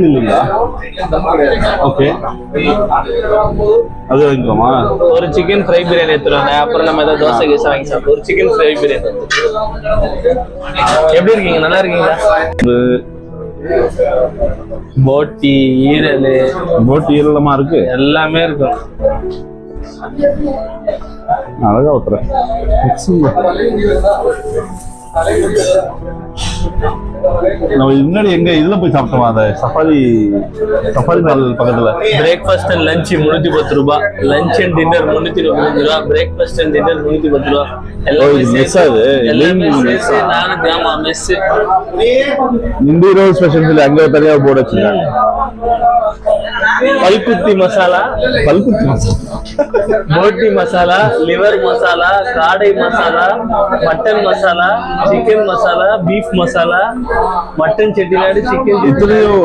இல்லைங்களா? ஓகே, அது வாங்கிக்கலாமா? ஒரு சிக்கன் ஃப்ரை பிரியாணி எடுத்துருவாங்க. அப்புறம் நம்ம ஏதாவது தோசை கேஸ் வாங்கி சாப்பிட்டு ஒரு சிக்கன் ஃப்ரை பிரியாணி. எப்படி இருக்கீங்க? நல்லா இருக்கீங்களா? போட்டி ஈரலமா இருக்கு, எல்லாமே இருக்கும். அழகா ஊத்துறேன். நம்ம முன்னாடி எங்க இதுல போய் சாப்பிட்டோம், அந்த சஃபாரி மால் பக்கத்துல. பிரேக்ஃபாஸ்ட் அண்ட் லஞ்ச் 310 ரூபாய், லஞ்ச் அண்ட் டின்னர் 325 ரூபாய், பிரேக்ஃபாஸ்ட் அண்ட் டின்னர் 110 ரூபாய். ஸ்பெஷல் அங்க தனியா போர்டு வச்சிருக்காங்க. பல்குத்தி மசாலா, போட்டி மசாலா, லிவர் மசாலா, காடை masala, mutton masala, chicken masala, beef masala, mutton Chettinad, chicken. இத்தனையும்